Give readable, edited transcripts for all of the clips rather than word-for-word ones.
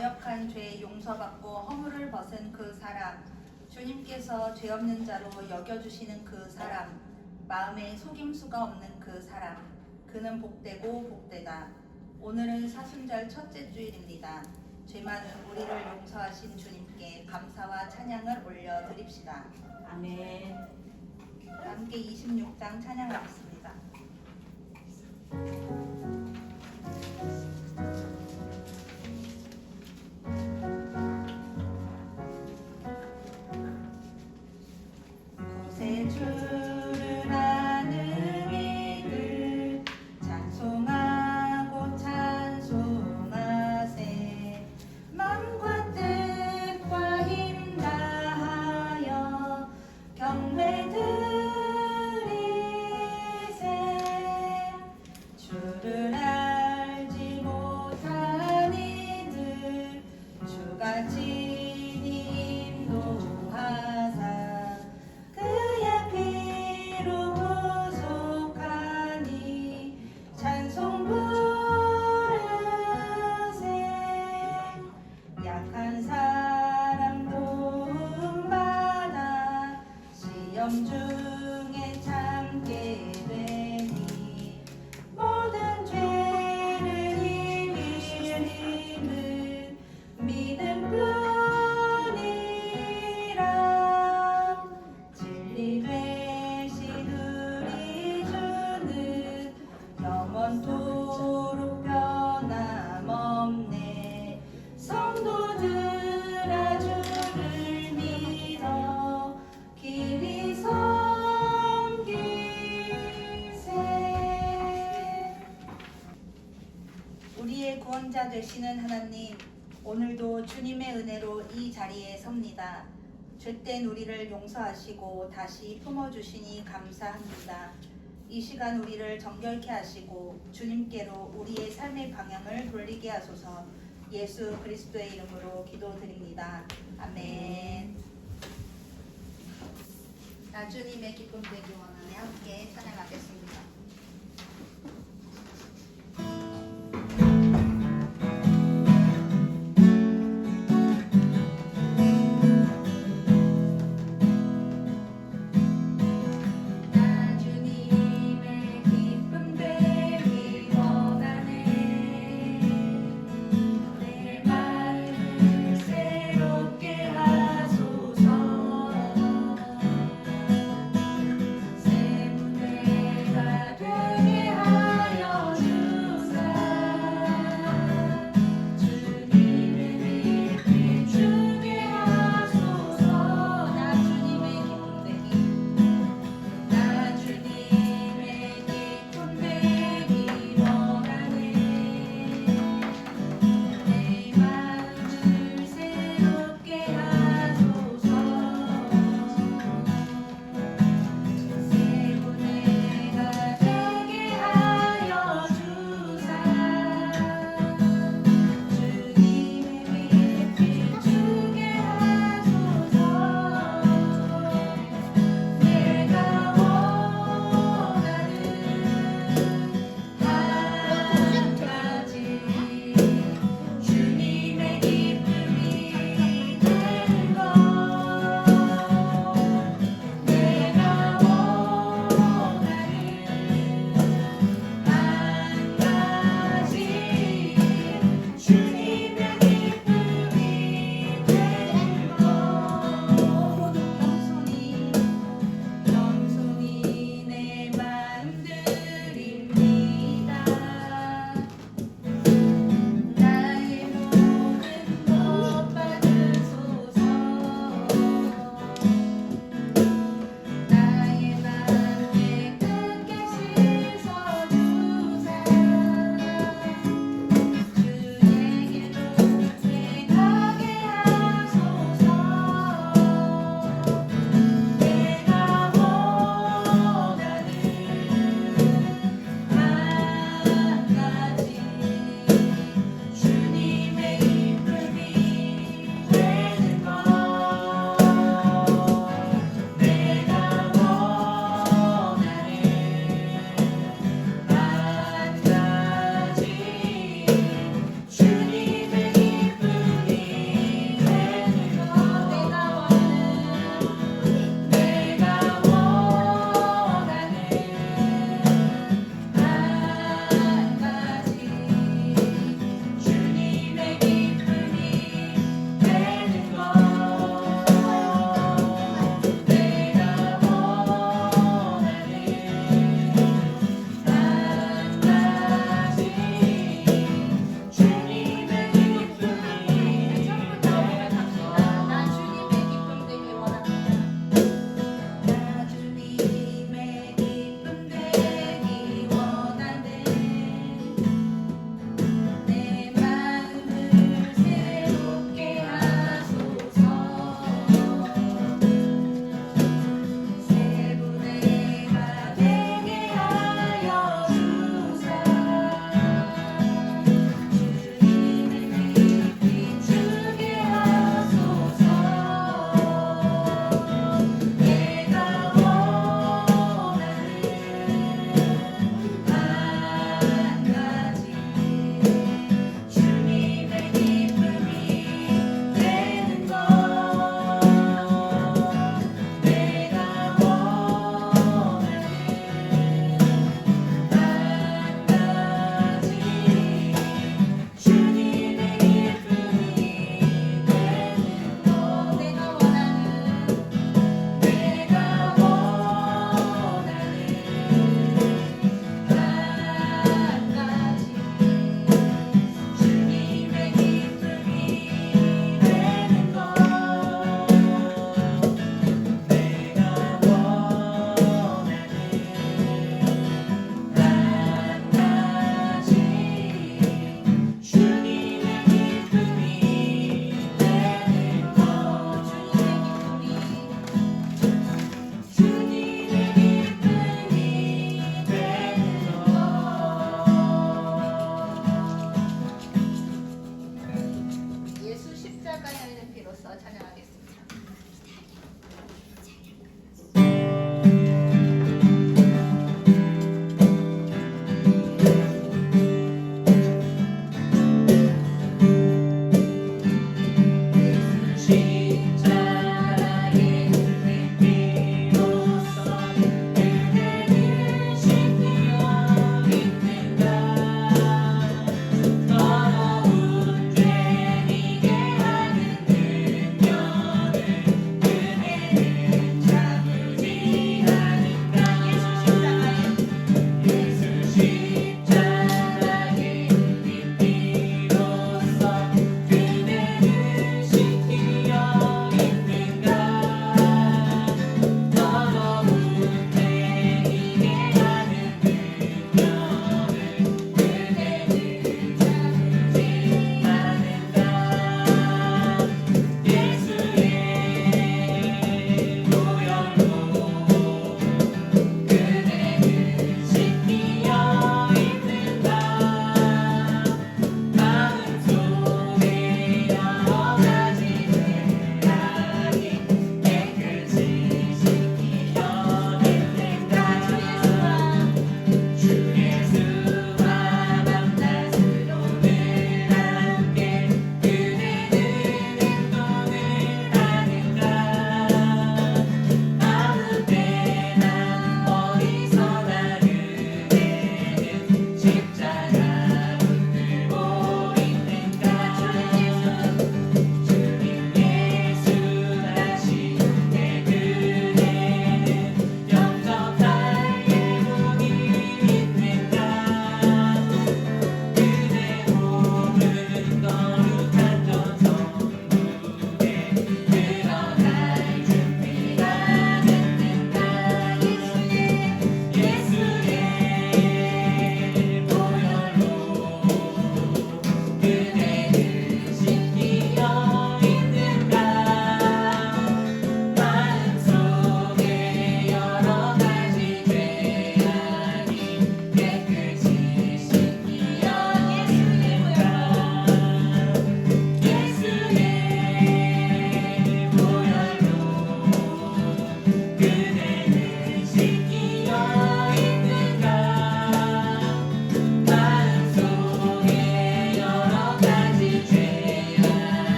거역한 죄 용서받고 허물을 벗은 그 사람, 주님께서 죄 없는 자로 여겨주시는 그 사람, 마음에 속임수가 없는 그 사람, 그는 복되고 복되다. 오늘은 사순절 첫째 주일입니다. 죄 많은 우리를 용서하신 주님께 감사와 찬양을 올려드립시다. 아멘. 함께 26장 찬양하겠습니다. 곳에 주를 아는 이들 찬송하고 찬송하세. 맘과 뜻과 힘 다하여 경배드리세. 주를 알지 못한 이들 주가 친히 인도하사 그의 피로 구속하니 찬송 부르세. 약한 사람 도움받아 시험 중에 참게 되니 모든 죄를 이길 힘은 믿음뿐이라. 진리 되신 우리 주는 영원토록 변함없네. 성도들아 주를 믿어 길이 섬기세. 우리의 구원자 되시는 하나님, 오늘도 주님의 은혜로 이 자리에 섭니다. 죄된 우리를 용서하시고 다시 품어주시니 감사합니다. 이 시간 우리를 정결케 하시고 주님께로 우리의 삶의 방향을 돌리게 하소서. 예수 그리스도의 이름으로 기도드립니다. 아멘. 주님의 기쁨 되기 원하며 함께 찬양하겠습니다. 새 문에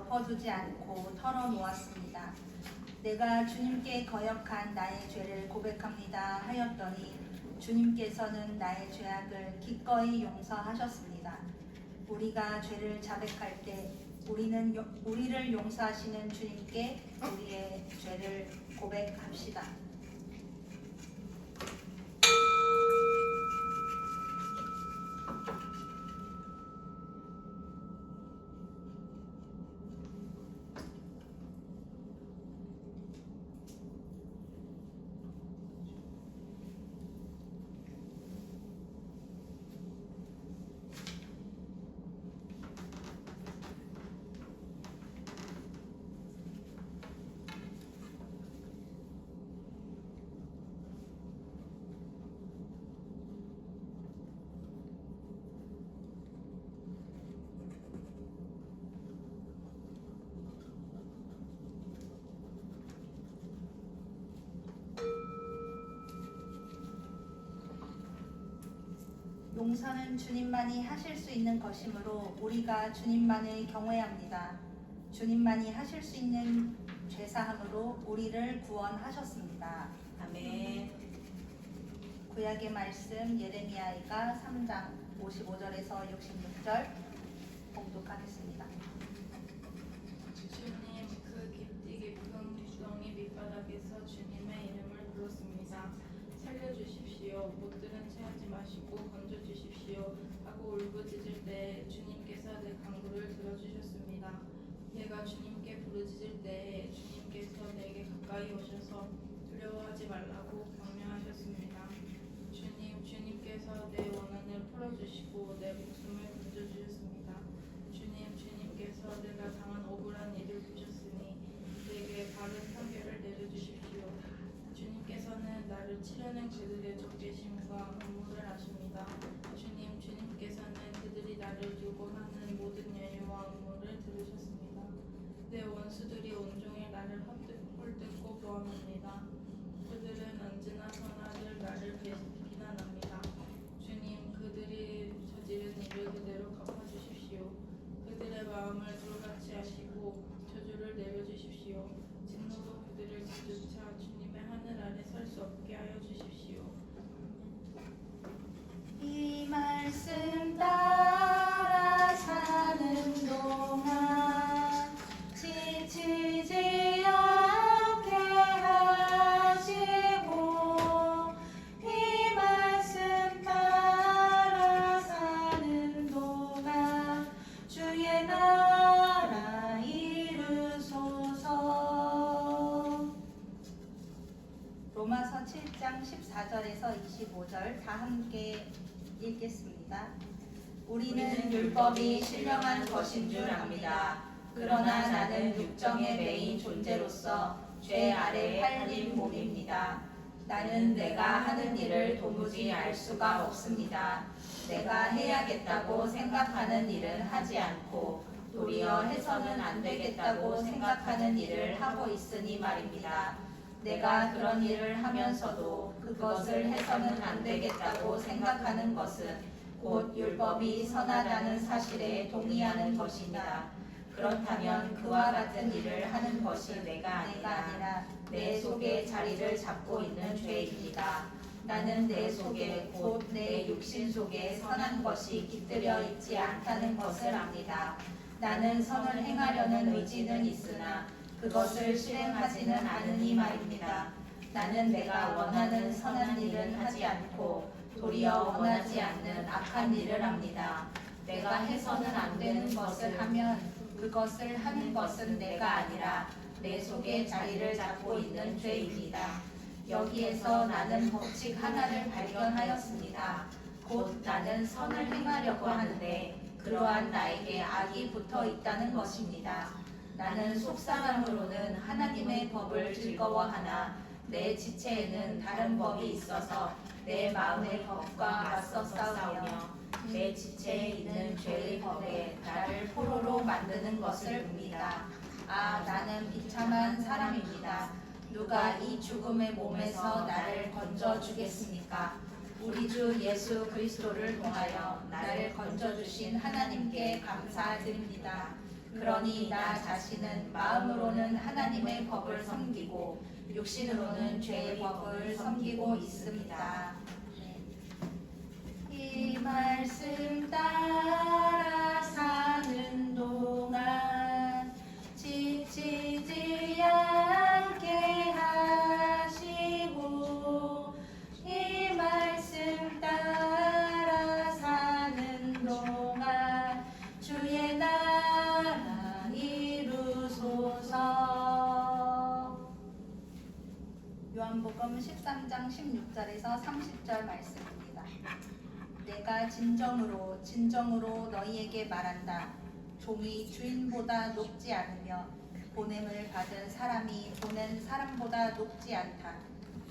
덮어두지 않고 털어놓았습니다. 내가 주님께 거역한 나의 죄를 고백합니다 하였더니 주님께서는 나의 죄악을 기꺼이 용서하셨습니다. 우리가 죄를 자백할 때 우리를 용서하시는 주님께 우리의 죄를 고백합시다. 용서는 주님만이 하실 수 있는 것이므로 우리가 주님만을 경외합니다. 주님만이 하실 수 있는 죄사함으로 우리를 구원하셨습니다. 아멘. 구약의 말씀 예레미야가 3장 55절에서 66절 봉독하겠습니다. 주님, 그 깊디 깊은 구덩이 밑바닥에서 주님의 이름을 불렀습니다. 살려주십시오. 못 들은 채 하지 마시고 건져주십시오 하고 울부짖을 때 주님께서 내 간구를 들어주셨습니다. 내가 주님께 부르짖을 때 주님께서 내게 가까이 오셔서 두려워하지 말라고 격려하셨습니다. 주님께서 내 원한을 풀어주시고 내 목숨을 건져주셨습니다. 주님께서 내가 당한 억울한 일을 보셨으니 내게 바른 판결을 내려주십시오. 주님께서는 나를 치려는 그들의 적개심과 음모를 아십니다. 주님께서는 그들이 나를 두고 하는 모든 연유와 음모를 들으셨습니다. 내 원수들이 온종일 나를 헐뜯고 보합니다. 그들은 언제나 선악을 나를 비난합니다. 주님, 그들이 저지른 일을 그대로 갚아주십시오. 그들의 마음을 돌같이 하시고 저주를 내려주십시오. 진노로 그들을 가득차 주님의 하늘 아래 설 수 없게 하여 주십시오. 이 말씀 따라 사는 동안 지치지 않게 하시고 이 말씀 따라 사는 동안 주의 나라 이루소서. 로마서 7장 14절에서 25절 다 함께 읽겠습니다. 우리는 율법이 신령한 것인 줄 압니다. 그러나 나는 육정에 매인 존재로서 죄 아래 팔린 몸입니다. 나는 내가 하는 일을 도무지 알 수가 없습니다. 내가 해야겠다고 생각하는 일은 하지 않고 도리어 해서는 안 되겠다고 생각하는 일을 하고 있으니 말입니다. 내가 그런 일을 하면서도 그것을 해서는 안 되겠다고 생각하는 것은 곧 율법이 선하다는 사실에 동의하는 것입니다. 그렇다면 그와 같은 일을 하는 것이 내가 아니라 내 속에 자리를 잡고 있는 죄입니다. 나는 내 속에 곧 내 육신 속에 선한 것이 깃들여 있지 않다는 것을 압니다. 나는 선을 행하려는 의지는 있으나 그것을 실행하지는 않으니 말입니다. 나는 내가 원하는 선한 일은 하지 않고 도리어 원하지 않는 악한 일을 합니다. 내가 해서는 안 되는 것을 하면 그것을 하는 것은 내가 아니라 내 속에 자리를 잡고 있는 죄입니다. 여기에서 나는 법칙 하나를 발견하였습니다. 곧 나는 선을 행하려고 하는데 그러한 나에게 악이 붙어 있다는 것입니다. 나는 속사람으로는 하나님의 법을 즐거워하나 내 지체에는 다른 법이 있어서 내 마음의 법과 맞서 싸우며 내 지체에 있는 죄의 법에 나를 포로로 만드는 것을 봅니다. 아, 나는 비참한 사람입니다. 누가 이 죽음의 몸에서 나를 건져 주겠습니까? 우리 주 예수 그리스도를 통하여 나를 건져 주신 하나님께 감사드립니다. 그러니 나 자신은 마음으로는 하나님의 법을 섬기고 육신으로는 죄의 법을 섬기고 있습니다. 이 말씀 따라 사는 동안 지치지 않게 하시고 이 말씀 따라 사는 동안 주의 나라 이루소서. 요한복음 13장 16절에서 30절 말씀입니다. 내가 진정으로 너희에게 말한다. 종이 주인보다 높지 않으며 보냄을 받은 사람이 보낸 사람보다 높지 않다.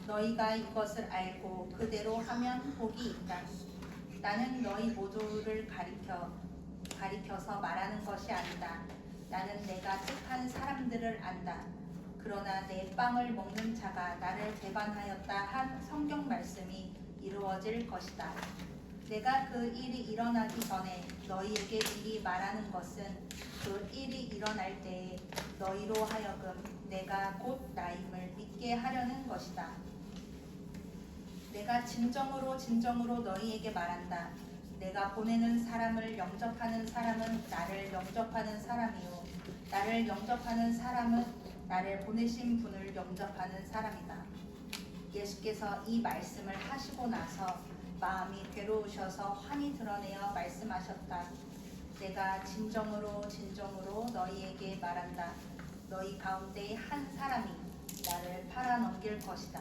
너희가 이것을 알고 그대로 하면 복이 있다. 나는 너희 모두를 가리켜서 말하는 것이 아니다. 나는 내가 택한 사람들을 안다. 그러나 내 빵을 먹는 자가 나를 배반하였다 한 성경 말씀이 이루어질 것이다. 내가 그 일이 일어나기 전에 너희에게 미리 말하는 것은 그 일이 일어날 때에 너희로 하여금 내가 곧 나임을 믿게 하려는 것이다. 내가 진정으로 너희에게 말한다. 내가 보내는 사람을 영접하는 사람은 나를 영접하는 사람이요 나를 영접하는 사람은 나를 보내신 분을 영접하는 사람이다. 예수께서 이 말씀을 하시고 나서 마음이 괴로우셔서 환히 드러내어 말씀하셨다. 내가 진정으로 너희에게 말한다. 너희 가운데 한 사람이 나를 팔아넘길 것이다.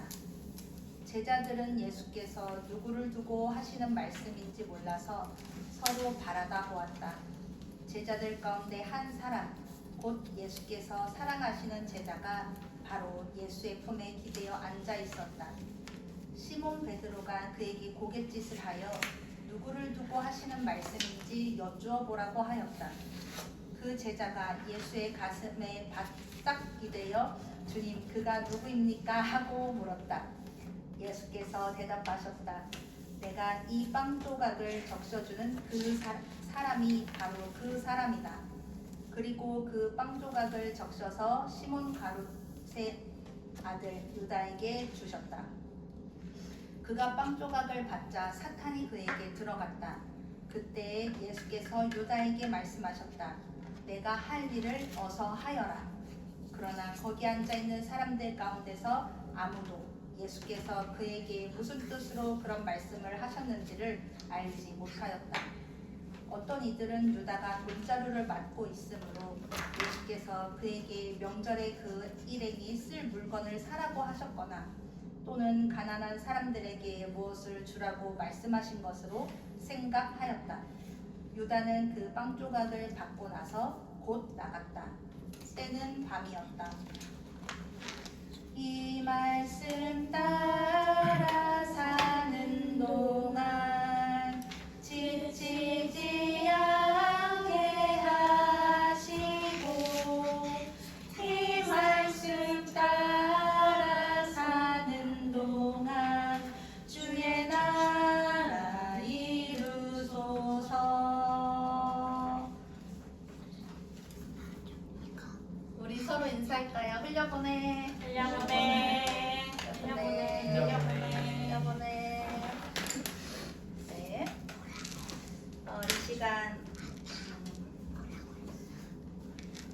제자들은 예수께서 누구를 두고 하시는 말씀인지 몰라서 서로 바라다 보았다. 제자들 가운데 한 사람, 곧 예수께서 사랑하시는 제자가 바로 예수의 품에 기대어 앉아 있었다. 시몬 베드로가 그에게 고갯짓을 하여 누구를 두고 하시는 말씀인지 여쭈어 보라고 하였다. 그 제자가 예수의 가슴에 바싹 기대어 주님 그가 누구입니까? 하고 물었다. 예수께서 대답하셨다. 내가 이 빵 조각을 적셔주는 그 사람이 바로 그 사람이다. 그리고 그 빵 조각을 적셔서 시몬 가룟의 아들 유다에게 주셨다. 그가 빵 조각을 받자 사탄이 그에게 들어갔다. 그때 예수께서 유다에게 말씀하셨다. 내가 할 일을 어서 하여라. 그러나 거기 앉아있는 사람들 가운데서 아무도 예수께서 그에게 무슨 뜻으로 그런 말씀을 하셨는지를 알지 못하였다. 어떤 이들은 유다가 돈자루를 맡고 있으므로 예수께서 그에게 명절에 그 일행이 쓸 물건을 사라고 하셨거나 또는 가난한 사람들에게 무엇을 주라고 말씀하신 것으로 생각하였다. 유다는 그 빵 조각을 받고 나서 곧 나갔다. 때는 밤이었다. 이 말씀 따라 사는 동안 지치지 않게 하시고 이 말씀 따라 사는 동안 주의 나라 이루소서. 우리 서로 인사할까요? 흘려보내. 네. 이 시간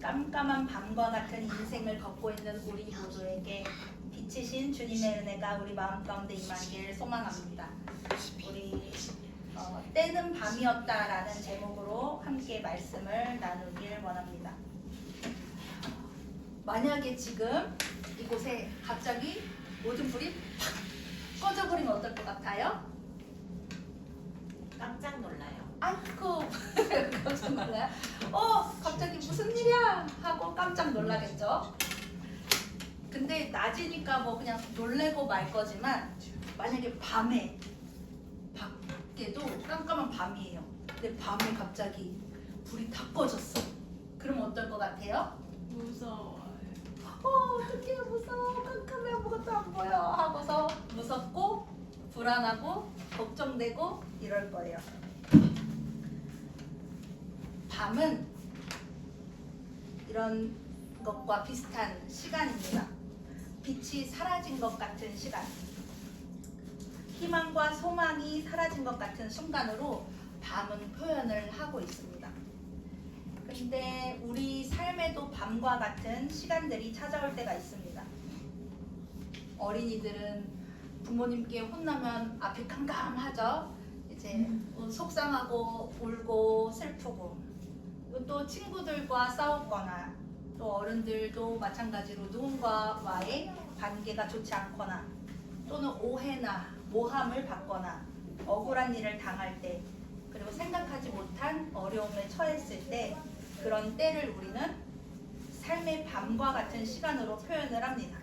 깜깜한 밤과 같은 인생을 걷고 있는 우리 모두에게 빛이신 주님의 은혜가 우리 마음 가운데 임하기를 소망합니다. 우리 때는 밤이었다라는 제목으로 함께 말씀을 나누길 원합니다. 만약에 지금 이곳에 갑자기 모든 불이 팍 꺼져버리면 어떨 것 같아요? 깜짝 놀라요. 아이고 깜짝 놀라요? 갑자기 무슨 일이야? 하고 깜짝 놀라겠죠? 근데 낮이니까 뭐 그냥 놀래고 말 거지만 만약에 밤에 밖에도 깜깜한 밤이에요. 근데 밤에 갑자기 불이 다 꺼졌어. 그럼 어떨 것 같아요? 무서워요. 어떡해 무서워 깜깜해 아무것도 안 보여 하고서 무섭고 불안하고 걱정되고 이럴 거예요. 밤은 이런 것과 비슷한 시간입니다. 빛이 사라진 것 같은 시간. 희망과 소망이 사라진 것 같은 순간으로 밤은 표현을 하고 있습니다. 근데 우리 삶에도 밤과 같은 시간들이 찾아올 때가 있습니다. 어린이들은 부모님께 혼나면 앞이 캄캄하죠. 이제 속상하고 울고 슬프고, 또 친구들과 싸웠거나, 또 어른들도 마찬가지로 누군가와의 관계가 좋지 않거나, 또는 오해나 모함을 받거나 억울한 일을 당할 때, 그리고 생각하지 못한 어려움에 처했을 때, 그런 때를 우리는 삶의 밤과 같은 시간으로 표현을 합니다.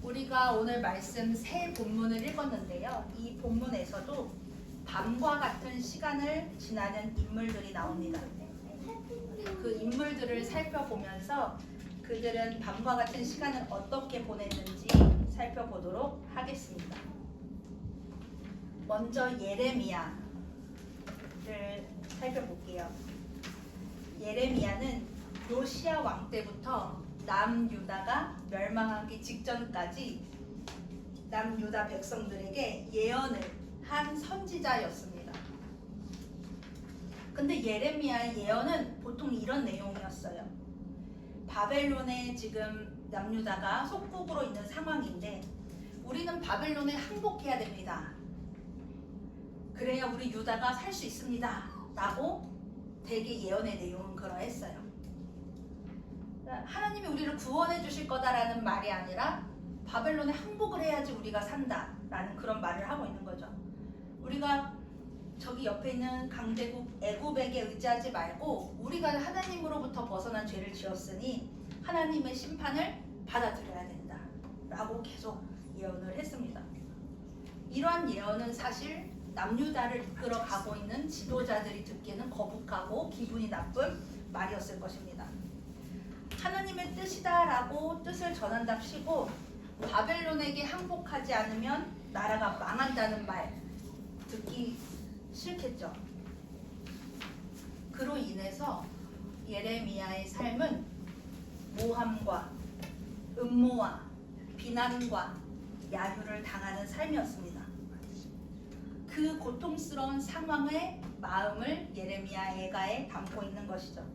우리가 오늘 말씀 세 본문을 읽었는데요. 이 본문에서도 밤과 같은 시간을 지나는 인물들이 나옵니다. 그 인물들을 살펴보면서 그들은 밤과 같은 시간을 어떻게 보냈는지 살펴보도록 하겠습니다. 먼저 예레미야를 살펴볼게요. 예레미야는 요시야 왕 때부터 남유다가 멸망하기 직전까지 남유다 백성들에게 예언을 한 선지자였습니다. 근데 예레미야의 예언은 보통 이런 내용이었어요. 바벨론에 지금 남유다가 속국으로 있는 상황인데 우리는 바벨론에 항복해야 됩니다. 그래야 우리 유다가 살 수 있습니다. 라고 대개 예언의 내용은 그러했어요. 하나님이 우리를 구원해 주실 거다라는 말이 아니라 바벨론에 항복을 해야지 우리가 산다라는 그런 말을 하고 있는 거죠. 우리가 저기 옆에 있는 강대국 애굽에게 의지하지 말고 우리가 하나님으로부터 벗어난 죄를 지었으니 하나님의 심판을 받아들여야 된다 라고 계속 예언을 했습니다. 이러한 예언은 사실 남유다를 이끌어 가고 있는 지도자들이 듣기에는 거북하고 기분이 나쁜 말이었을 것입니다. 하나님의 뜻이다라고 뜻을 전한답시고 바벨론에게 항복하지 않으면 나라가 망한다는 말 듣기 싫겠죠. 그로 인해서 예레미야의 삶은 모함과 음모와 비난과 야유를 당하는 삶이었습니다. 그 고통스러운 상황의 마음을 예레미야 예가에 담고 있는 것이죠.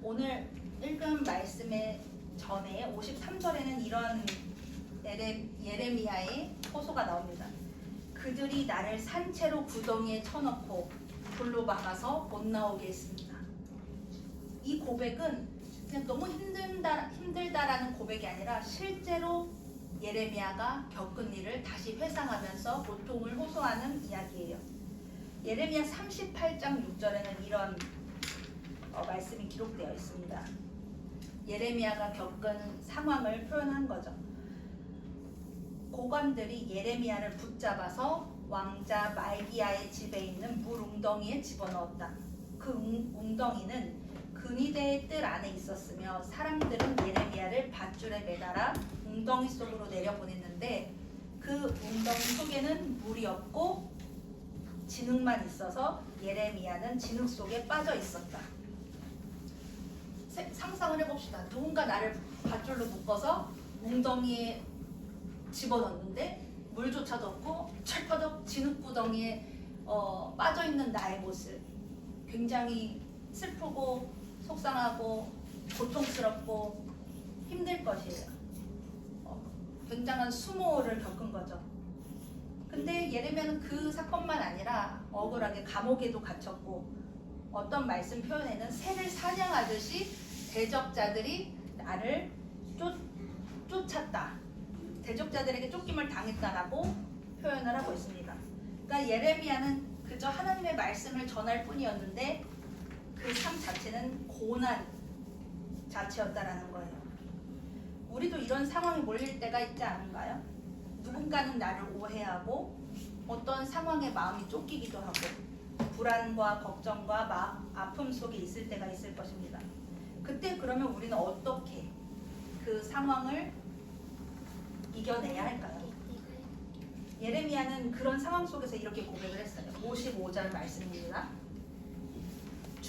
오늘 읽은 말씀의 전에 53절에는 이런 예레미야의 호소가 나옵니다. 그들이 나를 산채로 구덩이에 쳐넣고 불로 박아서 못 나오게 했습니다. 이 고백은 그냥 너무 힘들다라는 고백이 아니라 실제로 예레미야가 겪은 일을 다시 회상하면서 고통을 호소하는 이야기예요. 예레미야 38장 6절에는 이런 말씀이 기록되어 있습니다. 예레미야가 겪은 상황을 표현한 거죠. 고관들이 예레미야를 붙잡아서 왕자 말기야의 집에 있는 물 웅덩이에 집어넣었다. 그 웅덩이는 근위대의 뜰 안에 있었으며 사람들은 예레미야를 밧줄에 매달아 웅덩이 속으로 내려보냈는데 그 웅덩이 속에는 물이 없고 진흙만 있어서 예레미야는 진흙 속에 빠져 있었다. 상상을 해봅시다. 누군가 나를 밧줄로 묶어서 웅덩이에 집어넣는데 물조차도 없고 철퍼덕 진흙구덩이에 빠져있는 나의 모습, 굉장히 슬프고 속상하고 고통스럽고 힘들 것이에요. 굉장한 수모를 겪은 거죠. 근데 예레미야는 그 사건만 아니라 억울하게 감옥에도 갇혔고 어떤 말씀 표현에는 새를 사냥하듯이 대적자들이 나를 쫓았다. 대적자들에게 쫓김을 당했다라고 표현을 하고 있습니다. 그러니까 예레미야는 그저 하나님의 말씀을 전할 뿐이었는데 그 삶 자체는 고난 자체였다라는 거예요. 우리도 이런 상황에 몰릴 때가 있지 않은가요? 누군가는 나를 오해하고 어떤 상황에 마음이 쫓기기도 하고 불안과 걱정과 아픔 속에 있을 때가 있을 것입니다. 그때 그러면 우리는 어떻게 그 상황을 이겨내야 할까요? 예레미야는 그런 상황 속에서 이렇게 고백을 했어요. 55절 말씀입니다.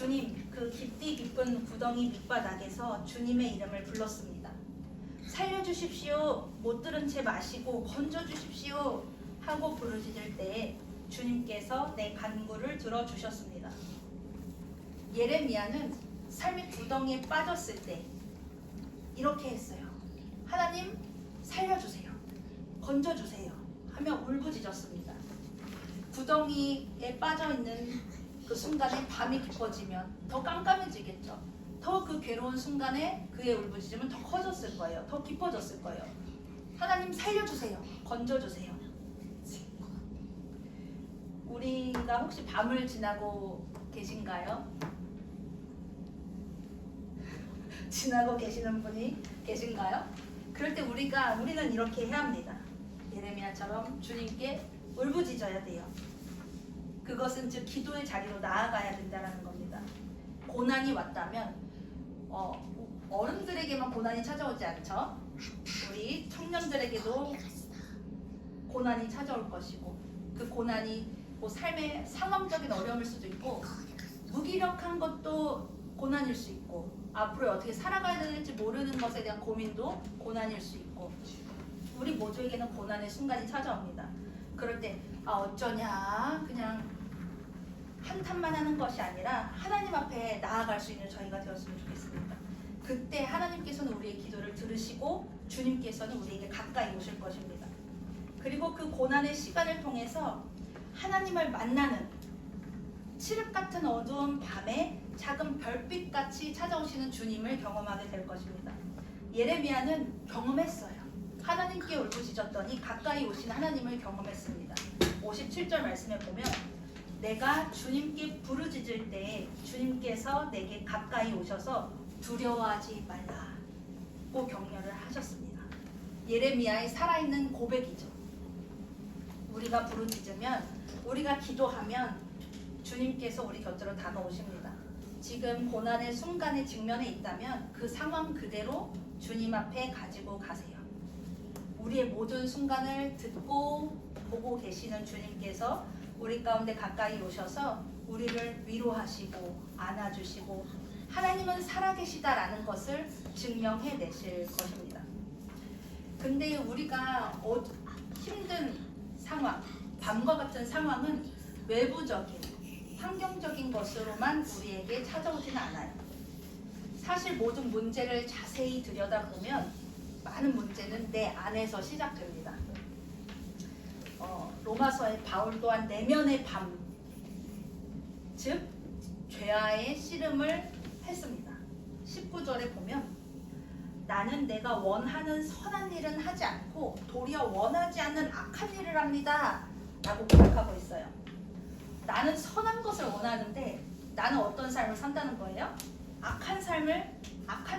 주님, 그 깊디 깊은 구덩이 밑바닥에서 주님의 이름을 불렀습니다. 살려주십시오. 못 들은 채 마시고 건져주십시오 하고 부르짖을 때에 주님께서 내 간구를 들어주셨습니다. 예레미야는 삶의 구덩이에 빠졌을 때 이렇게 했어요. 하나님 살려주세요. 건져주세요 하며 울부짖었습니다. 구덩이에 빠져있는 그 순간에 밤이 깊어지면 더 깜깜해지겠죠. 더 그 괴로운 순간에 그의 울부짖음은 더 커졌을 거예요. 더 깊어졌을 거예요. 하나님 살려주세요. 건져주세요. 우리가 혹시 밤을 지나고 계신가요? 지나고 계시는 분이 계신가요? 그럴 때 우리는 이렇게 해야 합니다. 예레미야처럼 주님께 울부짖어야 돼요. 그것은 즉 기도의 자리로 나아가야 된다는 겁니다. 고난이 왔다면 어른들에게만 고난이 찾아오지 않죠. 우리 청년들에게도 고난이 찾아올 것이고, 그 고난이 뭐 삶의 상황적인 어려움일 수도 있고 무기력한 것도 고난일 수 있고, 앞으로 어떻게 살아가야 될지 모르는 것에 대한 고민도 고난일 수 있고, 우리 모두에게는 고난의 순간이 찾아옵니다. 그럴 때 어쩌냐 그냥 한탄만 하는 것이 아니라 하나님 앞에 나아갈 수 있는 저희가 되었으면 좋겠습니다. 그때 하나님께서는 우리의 기도를 들으시고 주님께서는 우리에게 가까이 오실 것입니다. 그리고 그 고난의 시간을 통해서 하나님을 만나는 칠흑 같은 어두운 밤에 작은 별빛같이 찾아오시는 주님을 경험하게 될 것입니다. 예레미야는 경험했어요. 하나님께 울부짖었더니 가까이 오신 하나님을 경험했습니다. 57절 말씀에 보면 내가 주님께 부르짖을 때에 주님께서 내게 가까이 오셔서 두려워하지 말라고 격려를 하셨습니다. 예레미야의 살아있는 고백이죠. 우리가 부르짖으면, 우리가 기도하면 주님께서 우리 곁으로 다가오십니다. 지금 고난의 순간에 직면해 있다면 그 상황 그대로 주님 앞에 가지고 가세요. 우리의 모든 순간을 듣고 보고 계시는 주님께서 우리 가운데 가까이 오셔서 우리를 위로하시고 안아주시고 하나님은 살아계시다라는 것을 증명해내실 것입니다. 근데 우리가 힘든 상황, 밤과 같은 상황은 외부적인, 환경적인 것으로만 우리에게 찾아오지는 않아요. 사실 모든 문제를 자세히 들여다보면 많은 문제는 내 안에서 시작됩니다. 로마서의 바울 또한 내면의 밤, 즉 죄와의 씨름을 했습니다. 19절에 보면 나는 내가 원하는 선한 일은 하지 않고 도리어 원하지 않는 악한 일을 합니다 라고 고백하고 있어요. 나는 선한 것을 원하는데 나는 어떤 삶을 산다는 거예요? 악한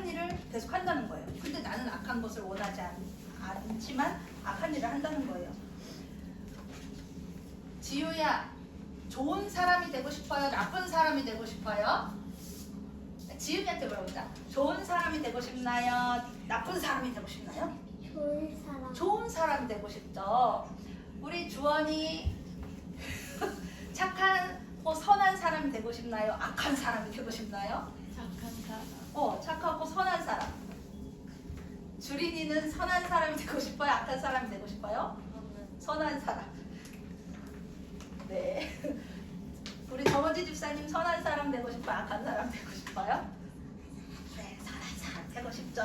일을 계속 한다는 거예요. 근데 나는 악한 것을 원하지 않지만 악한 일을 한다는 거예요. 지우야, 좋은 사람이 되고 싶어요? 나쁜 사람이 되고 싶어요? 지은이한테 물어보자. 좋은 사람이 되고 싶나요? 나쁜 사람이 되고 싶나요? 좋은 사람. 좋은 사람이 되고 싶죠. 우리 주원이 착한 선한 사람이 되고 싶나요? 악한 사람이 되고 싶나요? 착한 사람. 착하고 선한 사람. 주린이는 선한 사람이 되고 싶어요? 악한 사람이 되고 싶어요? 선한 사람. 네. 우리 정원지 집사님 선한 사람 되고 싶어요? 악한 사람 되고 싶어요? 네, 선한 사람 되고 싶죠.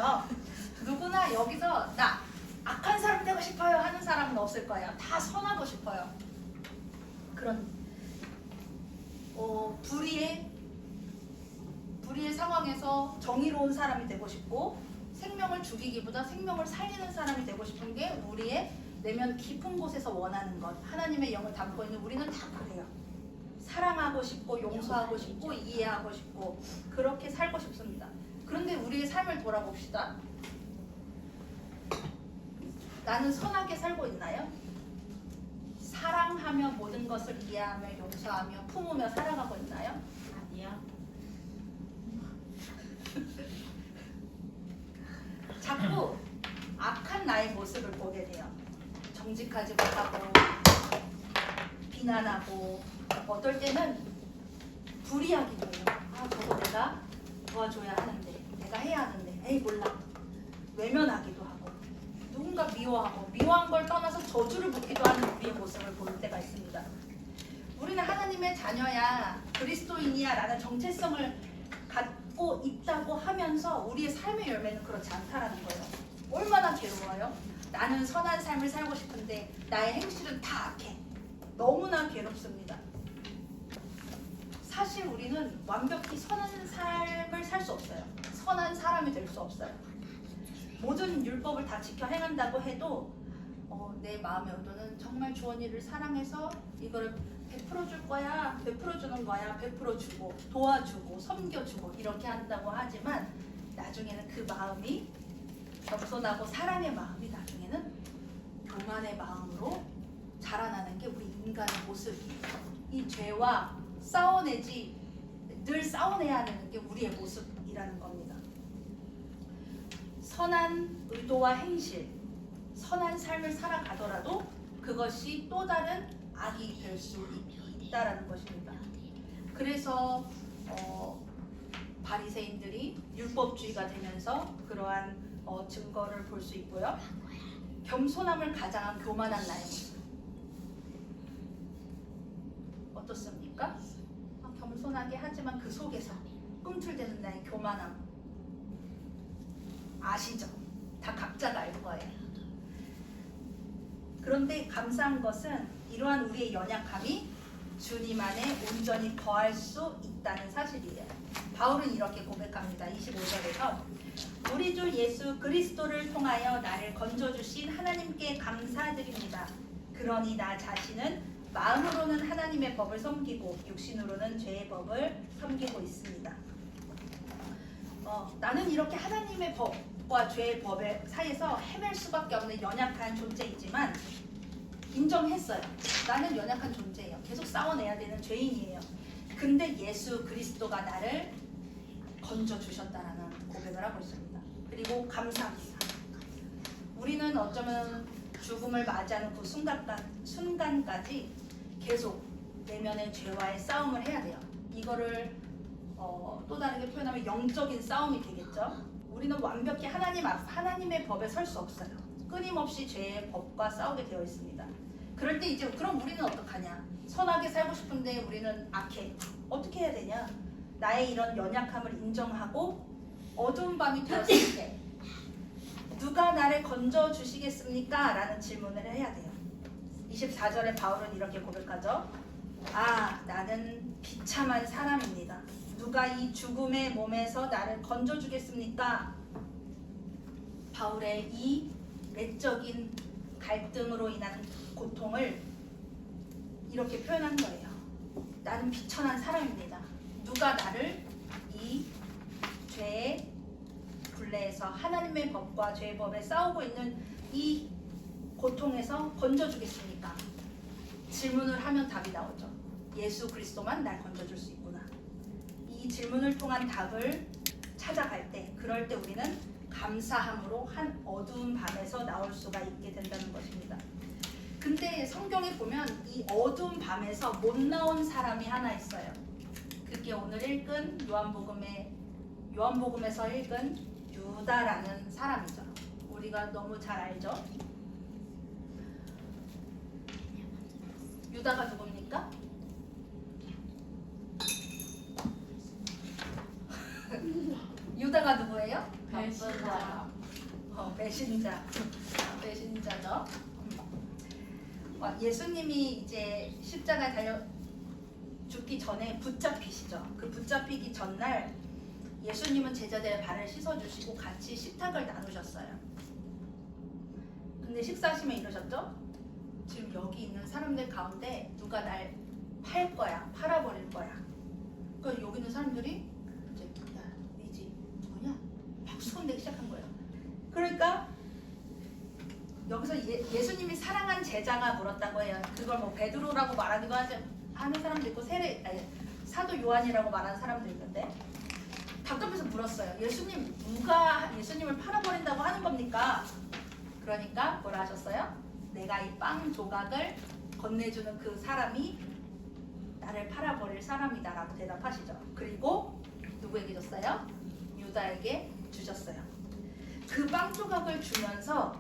누구나 여기서 나 악한 사람 되고 싶어요 하는 사람은 없을 거예요. 다 선하고 싶어요. 그런 불의의 상황에서 정의로운 사람이 되고 싶고, 생명을 죽이기보다 생명을 살리는 사람이 되고 싶은 게 우리의 내면 깊은 곳에서 원하는 것. 하나님의 영을 담고 있는 우리는 다 그래요. 사랑하고 싶고 용서하고 싶고 이해하고 싶고 그렇게 살고 싶습니다. 그런데 우리의 삶을 돌아봅시다. 나는 선하게 살고 있나요? 사랑하며 모든 것을 이해하며 용서하며 품으며 살아가고 있나요? 아니야. 자꾸 악한 나의 모습을 보게 돼요. 정직하지 못하고 비난하고 어떨 때는 불의하기도 해요. 도와줘야 하는데, 내가 해야 하는데, 에이 몰라. 외면하기도 하고, 누군가 미워하고, 미워한 걸 떠나서 저주를 붙기도 하는 우리의 모습을 볼 때가 있습니다. 우리는 하나님의 자녀야, 그리스도인이야 라는 정체성을 갖고 있다고 하면서 우리의 삶의 열매는 그렇지 않다라는 거예요. 얼마나 괴로워요? 나는 선한 삶을 살고 싶은데 나의 행실은 다 악해. 너무나 괴롭습니다. 사실 우리는 완벽히 선한 삶을 살 수 없어요. 선한 사람이 될 수 없어요. 모든 율법을 다 지켜 행한다고 해도 내 마음의 의도는 정말 주원이를 사랑해서 이거를 베풀어 줄 거야, 베풀어 주는 거야, 베풀어 주고 도와주고 섬겨주고 이렇게 한다고 하지만 나중에는 그 마음이 겸손하고 사랑의 마음이 나중에는 교만의 마음으로 자라나는 게 우리 인간의 모습이에요. 이 죄와 싸워내지 늘 싸워내야 하는 게 우리의 모습이라는 겁니다. 선한 의도와 행실, 선한 삶을 살아가더라도 그것이 또 다른 악이 될 수 있다라는 것입니다. 그래서 바리새인들이 율법주의가 되면서 그러한 증거를 볼 수 있고요. 겸손함을 가장한 교만한 나의 모습. 어떻습니까? 겸손하게 하지만 그 속에서 꿈틀대는 나의 교만함. 아시죠? 다 각자가 알 거예요. 그런데 감사한 것은 이러한 우리의 연약함이 주님 안에 온전히 거할 수 있다는 사실이에요. 바울은 이렇게 고백합니다. 25절에서 우리 주 예수 그리스도를 통하여 나를 건져주신 하나님께 감사드립니다. 그러니 나 자신은 마음으로는 하나님의 법을 섬기고 육신으로는 죄의 법을 섬기고 있습니다. 나는 이렇게 하나님의 법과 죄의 법 사이에서 헤맬 수밖에 없는 연약한 존재이지만 인정했어요. 나는 연약한 존재예요. 계속 싸워내야 되는 죄인이에요. 근데 예수 그리스도가 나를 건져주셨다라는 고백을 하고 있습니다. 그리고 감사합니다. 우리는 어쩌면 죽음을 맞이하는 그 순간까지 계속 내면의 죄와의 싸움을 해야 돼요. 이거를 또 다르게 표현하면 영적인 싸움이 되겠죠. 우리는 완벽히 하나님의 법에 설 수 없어요. 끊임없이 죄의 법과 싸우게 되어 있습니다. 그럴 때 이제 그럼 우리는 어떡하냐? 선하게 살고 싶은데 우리는 악해. 어떻게 해야 되냐? 나의 이런 연약함을 인정하고 어두운 밤이 되었을 때 누가 나를 건져 주시겠습니까? 라는 질문을 해야 돼요. 24절에 바울은 이렇게 고백하죠. 나는 비참한 사람입니다. 누가 이 죽음의 몸에서 나를 건져 주겠습니까? 바울의 이 내적인 갈등으로 인한 고통을 이렇게 표현한 거예요. 나는 비천한 사람입니다. 누가 나를 이 죄의 굴레에서 하나님의 법과 죄의 법에 싸우고 있는 이 고통에서 건져주겠습니까? 질문을 하면 답이 나오죠. 예수 그리스도만 날 건져줄 수 있구나. 이 질문을 통한 답을 찾아갈 때, 그럴 때 우리는 감사함으로 한 어두운 밤에서 나올 수가 있게 된다는 것입니다. 근데 성경에 보면 이 어두운 밤에서 못 나온 사람이 하나 있어요. 그게 오늘 읽은 요한복음에서 읽은 유다라는 사람이죠. 우리가 너무 잘 알죠? 유다가 누굽니까? 유다가 누구예요? 배신자. 배신자죠. 예수님이 이제 십자가에 달려 죽기 전에 붙잡히시죠. 그 붙잡히기 전날 예수님은 제자들의 발을 씻어주시고 같이 식탁을 나누셨어요. 근데 식사하시면 이러셨죠? 지금 여기 있는 사람들 가운데 누가 날 팔 거야, 팔아버릴 거야. 그러니까 여기 있는 사람들이 이제 야, 니지 누구냐? 막 수군대기 시작한 거예요. 그러니까 여기서 예수님이 사랑한 제자가 물었다고 해요. 그걸 뭐 베드로라고 말하기도 하는 사람도 있고 사도 요한이라고 말하는 사람도 있는데 답답해서 물었어요. 예수님, 누가 예수님을 팔아버린다고 하는 겁니까? 그러니까 뭐라 하셨어요? 내가 이 빵 조각을 건네주는 그 사람이 나를 팔아버릴 사람이다 라고 대답하시죠. 그리고 누구에게 줬어요? 유다에게 주셨어요. 그 빵 조각을 주면서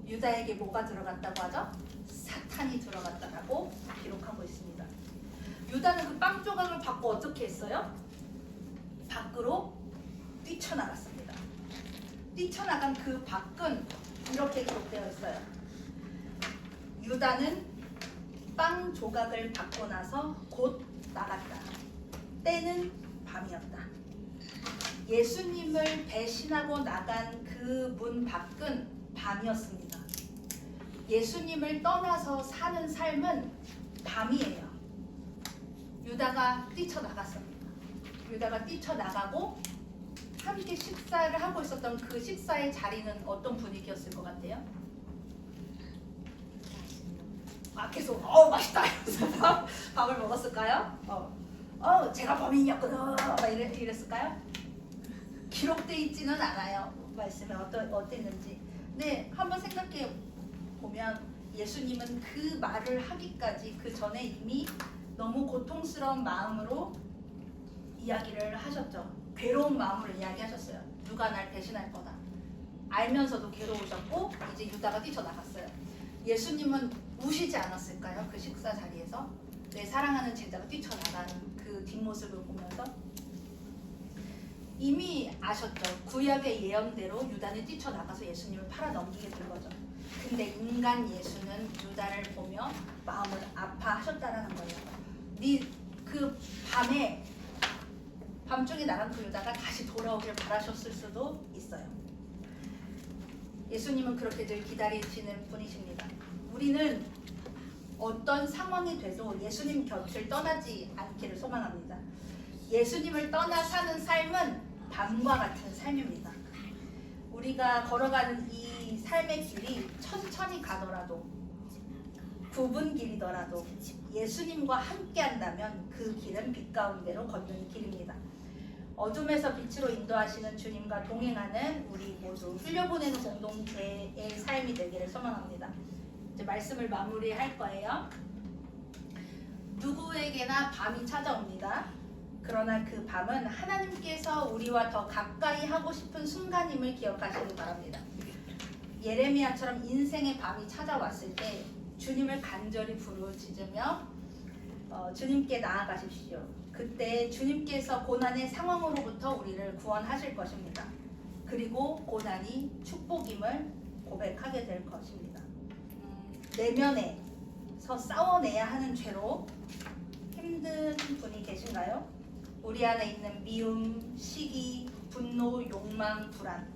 유다에게 뭐가 들어갔다고 하죠? 사탄이 들어갔다라고 기록하고 있습니다. 유다는 그 빵 조각을 받고 어떻게 했어요? 밖으로 뛰쳐나갔습니다. 뛰쳐나간 그 밖은 이렇게 기록되어 있어요. 유다는 빵 조각을 받고 나서 곧 나갔다. 때는 밤이었다. 예수님을 배신하고 나간 그 문 밖은 밤이었습니다. 예수님을 떠나서 사는 삶은 밤이에요. 유다가 뛰쳐나갔습니다. 유다가 뛰쳐나가고 함께 식사를 하고 있었던 그 식사의 자리는 어떤 분위기였을 것 같아요? 계속 맛있다 이러면서 밥을 먹었을까요? 제가 범인이었거든 막 이랬을까요? 기록돼 있지는 않아요. 말씀에 어땠는지. 네, 한번 생각해 보면 예수님은 그 말을 하기까지 그 전에 이미 너무 고통스러운 마음으로 이야기를 하셨죠. 괴로운 마음으로 이야기하셨어요. 누가 날 배신할 거다. 알면서도 괴로우셨고 이제 유다가 뛰쳐나갔어요. 예수님은 우시지 않았을까요? 그 식사 자리에서 내 사랑하는 제자가 뛰쳐나가는 그 뒷모습을 보면서 이미 아셨죠. 구약의 예언대로 유다는 뛰쳐나가서 예수님을 팔아넘기게 된 거죠. 근데 인간 예수는 유다를 보며 마음을 아파하셨다라는 거예요. 그 밤에 밤중에 나간 그 유다가 다시 돌아오길 바라셨을 수도 있어요. 예수님은 그렇게 늘 기다리시는 분이십니다. 우리는 어떤 상황이 돼도 예수님 곁을 떠나지 않기를 소망합니다. 예수님을 떠나 사는 삶은 밤과 같은 삶입니다. 우리가 걸어가는 이 삶의 길이 천천히 가더라도 굽은 길이더라도 예수님과 함께 한다면 그 길은 빛 가운데로 걷는 길입니다. 어둠에서 빛으로 인도하시는 주님과 동행하는 우리 모두 흘려보내는 공동체의 삶이 되기를 소망합니다. 이제 말씀을 마무리할 거예요. 누구에게나 밤이 찾아옵니다. 그러나 그 밤은 하나님께서 우리와 더 가까이 하고 싶은 순간임을 기억하시기 바랍니다. 예레미야처럼 인생의 밤이 찾아왔을 때 주님을 간절히 부르짖으며 주님께 나아가십시오. 그때 주님께서 고난의 상황으로부터 우리를 구원하실 것입니다. 그리고 고난이 축복임을 고백하게 될 것입니다. 내면에서 싸워내야 하는 죄로 힘든 분이 계신가요? 우리 안에 있는 미움, 시기, 분노, 욕망, 불안.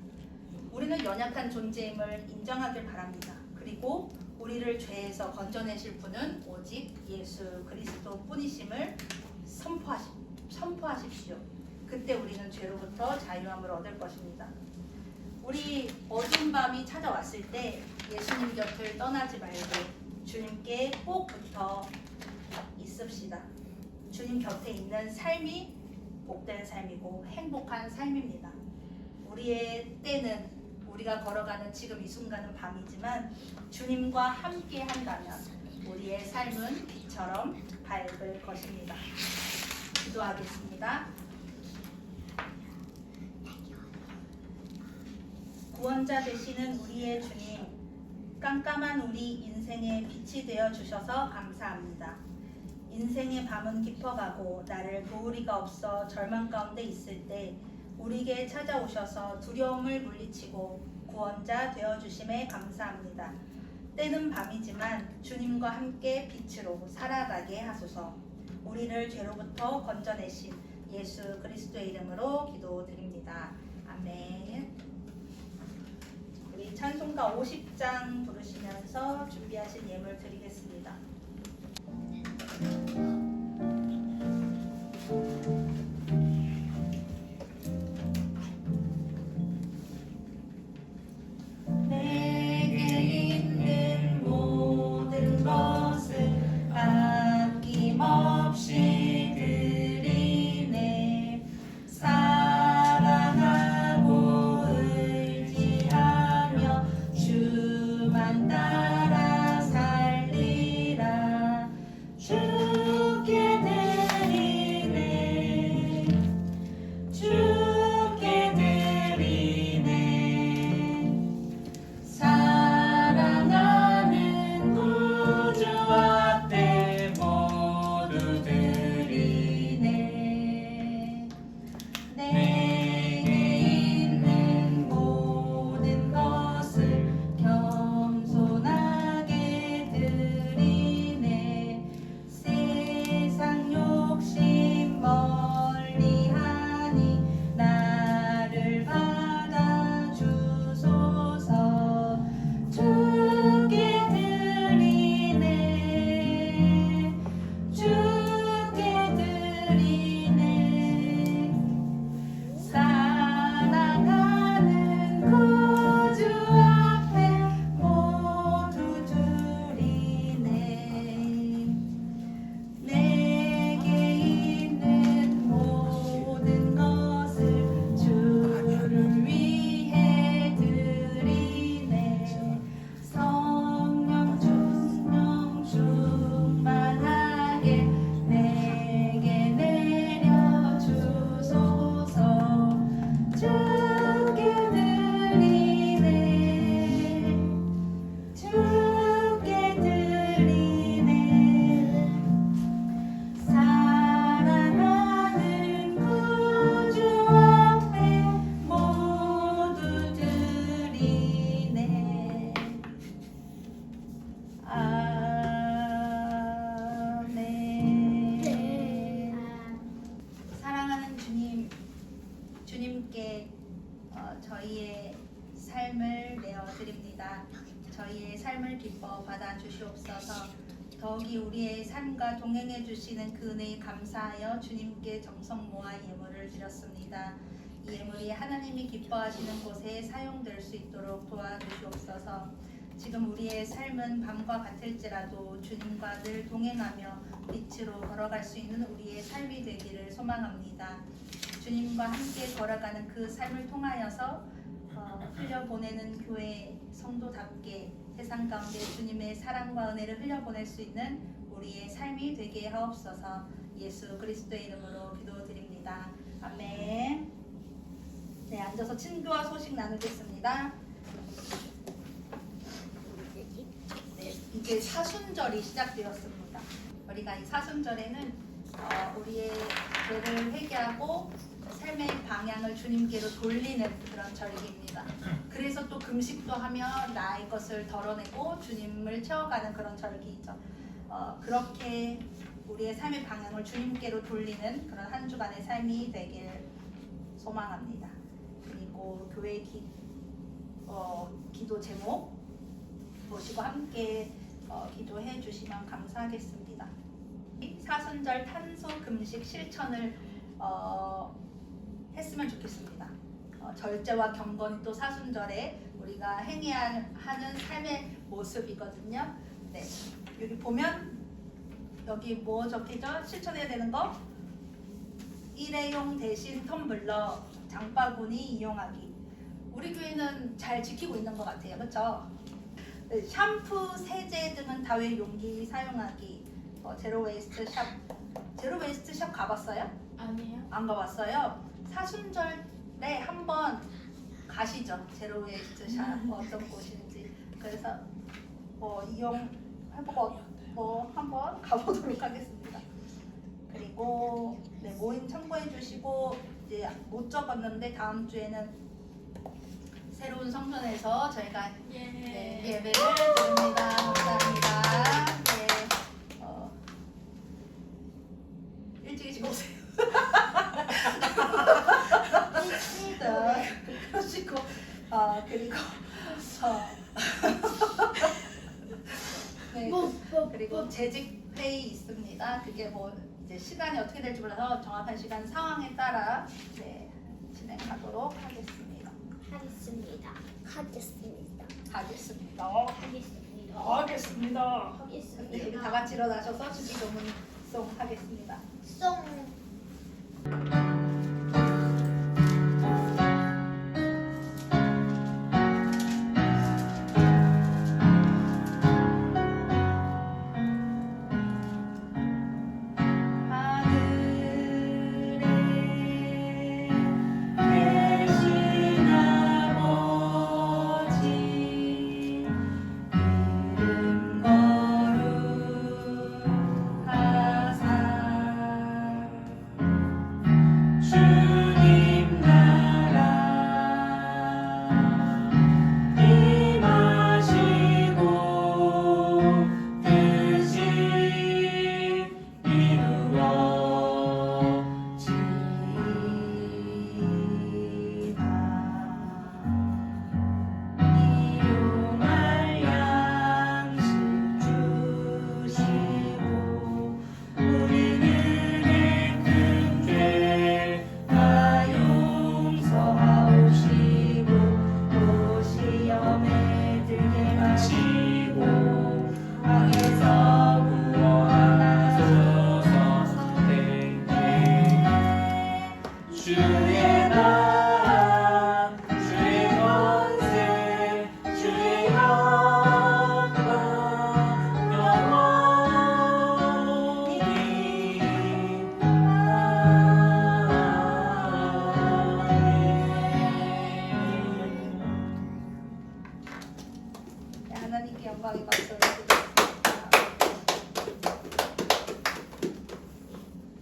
우리는 연약한 존재임을 인정하길 바랍니다. 그리고 우리를 죄에서 건져내실 분은 오직 예수 그리스도 뿐이심을 선포하십시오. 그때 우리는 죄로부터 자유함을 얻을 것입니다. 우리 어두운 밤이 찾아왔을 때 예수님 곁을 떠나지 말고 주님께 꼭 붙어 있읍시다. 주님 곁에 있는 삶이 복된 삶이고 행복한 삶입니다. 우리의 때는 우리가 걸어가는 지금 이 순간은 밤이지만 주님과 함께 한다면 우리의 삶은 빛처럼 밝을 것입니다. 기도하겠습니다. 구원자 되시는 우리의 주님, 깜깜한 우리 인생의 빛이 되어 주셔서 감사합니다. 인생의 밤은 깊어가고 나를 도우리가 없어 절망 가운데 있을 때 우리에게 찾아오셔서 두려움을 물리치고 구원자 되어주심에 감사합니다. 때는 밤이지만 주님과 함께 빛으로 살아가게 하소서. 우리를 죄로부터 건져내신 예수 그리스도의 이름으로 기도드립니다. 아멘. 우리 찬송가 50장 부르시면서 준비하신 예물 드리겠습니다. 주만 따라 살리라. 저희의 삶을 내어드립니다. 저희의 삶을 기뻐 받아주시옵소서. 더욱이 우리의 삶과 동행해 주시는 그 은혜에 감사하여 주님께 정성 모아 예물을 드렸습니다. 이 예물이 하나님이 기뻐하시는 곳에 사용될 수 있도록 도와주시옵소서. 지금 우리의 삶은 밤과 같을지라도 주님과 늘 동행하며 빛으로 걸어갈 수 있는 우리의 삶이 되기를 소망합니다. 주님과 함께 걸어가는 그 삶을 통하여서 흘려보내는 교회 성도답게 세상 가운데 주님의 사랑과 은혜를 흘려보낼 수 있는 우리의 삶이 되게 하옵소서. 예수 그리스도의 이름으로 기도드립니다. 아멘. 네, 앉아서 친교와 소식 나누겠습니다. 네, 이제 사순절이 시작되었습니다. 우리가 이 사순절에는 우리의 죄를 회개하고 삶의 방향을 주님께로 돌리는 그런 절기입니다. 그래서 또 금식도 하며 나의 것을 덜어내고 주님을 채워가는 그런 절기이죠. 그렇게 우리의 삶의 방향을 주님께로 돌리는 그런 한 주간의 삶이 되길 소망합니다. 그리고 교회 기도 제목 보시고 함께 기도해 주시면 감사하겠습니다. 사순절 탄소 금식 실천을 했으면 좋겠습니다. 절제와 경건이 또 사순절에 우리가 행해야 하는 삶의 모습이거든요. 네, 여기 보면 여기 뭐 적혀져? 실천해야 되는 거? 일회용 대신 텀블러, 장바구니 이용하기. 우리 교회는 잘 지키고 있는 것 같아요. 그렇죠? 네, 샴푸, 세제 등은 다회 용기 사용하기. 제로 웨이스트 샵. 제로 웨이스트 샵 가봤어요? 아니요. 안 가봤어요? 사순절에 한번 가시죠. 제로 웨이스트 샵 어떤 곳인지. 그래서 이용해보고 한번 가보도록 하겠습니다. 그리고 네, 모임 참고해 주시고 이제 못 적었는데 다음 주에는 새로운 성전에서 저희가 네, 예배를 드립니다. 감사합니다. 네, 일찍 오세요. 그러시고 그리고 네, 그리고 재직 회의 있습니다. 그게 뭐 이제 시간이 어떻게 될지 몰라서 정확한 시간 상황에 따라 네, 진행하도록 하겠습니다. 네, 우리 다 같이 일어나셔서 주기도문송 하겠습니다. 하나님께 영광의 박수를